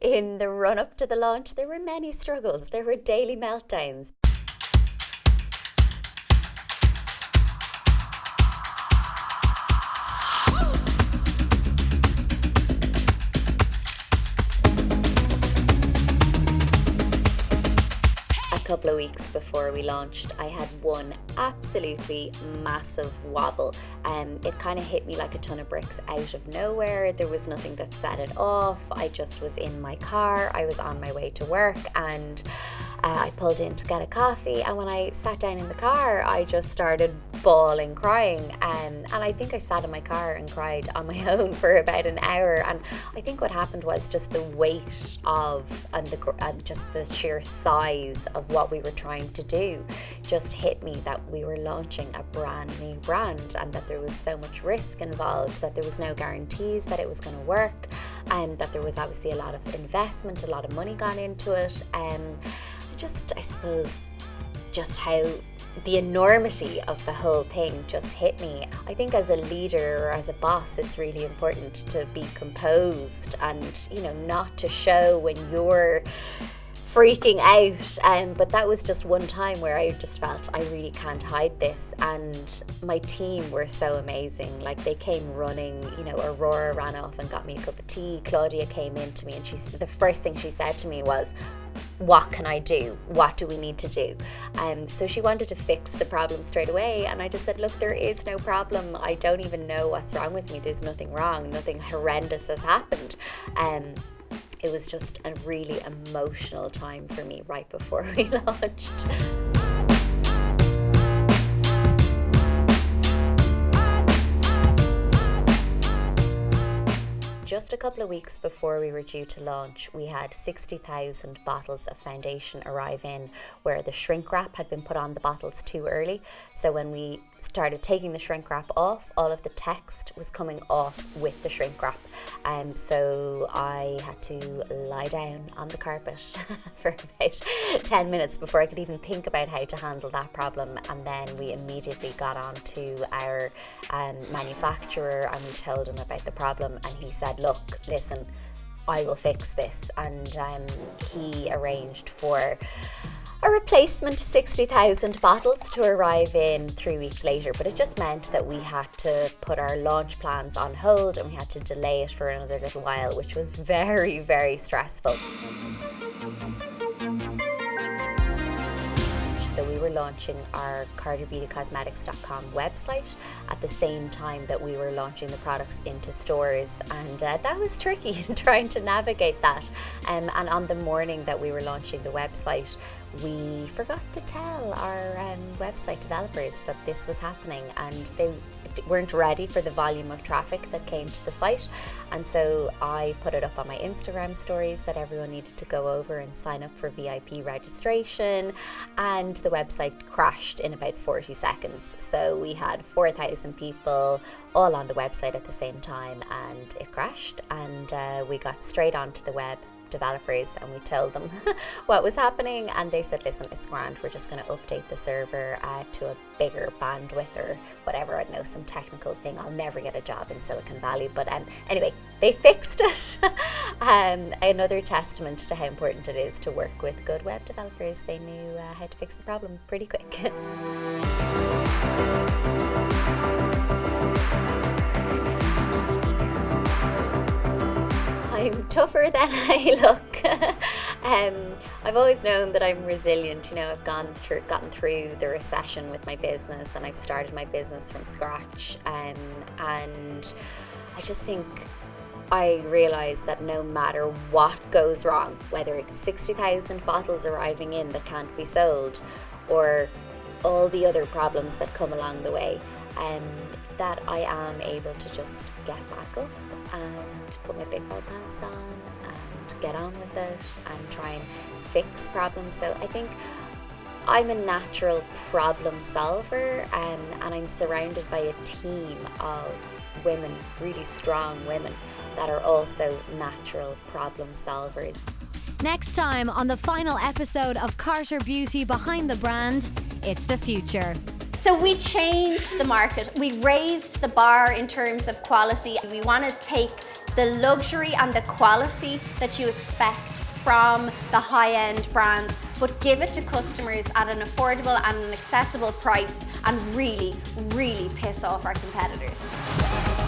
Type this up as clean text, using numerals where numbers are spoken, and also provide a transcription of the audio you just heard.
in the run-up to the launch, there were many struggles. There were daily meltdowns. A couple of weeks before we launched, I had one absolutely massive wobble. It kind of hit me like a ton of bricks out of nowhere. There was nothing that set it off. I just was in my car. I was on my way to work, and I pulled in to get a coffee, and when I sat down in the car, I just started bawling, crying, and I think I sat in my car and cried on my own for about an hour. And I think what happened was just the weight of and just the sheer size of what we were trying to do just hit me, that we were launching a brand new brand and that there was so much risk involved, that there was no guarantees that it was going to work, and that there was obviously a lot of investment, a lot of money gone into it. I suppose just how the enormity of the whole thing just hit me. I think as a leader or as a boss, it's really important to be composed and, not to show when you're freaking out. But that was just one time where I just felt I really can't hide this. And my team were so amazing. Like, they came running, Aurora ran off and got me a cup of tea. Claudia came in to me, and the first thing she said to me was, "What can I do? What do we need to do?" So she wanted to fix the problem straight away, and I just said, "Look, there is no problem. I don't even know what's wrong with me. There's nothing wrong. Nothing horrendous has happened." It was just a really emotional time for me right before we launched. Just a couple of weeks before we were due to launch, we had 60,000 bottles of foundation arrive in, where the shrink wrap had been put on the bottles too early. So when we started taking the shrink wrap off, all of the text was coming off with the shrink wrap. So I had to lie down on the carpet for about 10 minutes before I could even think about how to handle that problem. And then we immediately got on to our manufacturer, and we told him about the problem, and he said, "Look, listen, I will fix this." And he arranged for a replacement 60,000 bottles to arrive in 3 weeks later. But it just meant that we had to put our launch plans on hold, and we had to delay it for another little while, which was very, very stressful. So we were launching our carterbeautycosmetics.com website at the same time that we were launching the products into stores, and that was tricky trying to navigate that. And on the morning that we were launching the website, we forgot to tell our website developers that this was happening, and they weren't ready for the volume of traffic that came to the site. And so I put it up on my Instagram stories that everyone needed to go over and sign up for VIP registration, and the website crashed in about 40 seconds. So we had 4,000 people all on the website at the same time, and it crashed, and we got straight onto the web developers and we told them what was happening, and they said, "Listen, it's grand, we're just going to update the server to a bigger bandwidth," or whatever. I don't know, some technical thing. I'll never get a job in Silicon Valley, but anyway, they fixed it. Another testament to how important it is to work with good web developers. They knew how to fix the problem pretty quick. I'm tougher than I look. I've always known that I'm resilient. I've gotten through the recession with my business, and I've started my business from scratch. And I just think I realised that no matter what goes wrong, whether it's 60,000 bottles arriving in that can't be sold, or all the other problems that come along the way, that I am able to just get back up and put my big old pants on and get on with it and try and fix problems. So I think I'm a natural problem solver, and I'm surrounded by a team of women, really strong women, that are also natural problem solvers. Next time on the final episode of Carter Beauty Behind the Brand, it's the future. So we changed the market. We raised the bar in terms of quality. We want to take the luxury and the quality that you expect from the high-end brands, but give it to customers at an affordable and an accessible price and really, really piss off our competitors.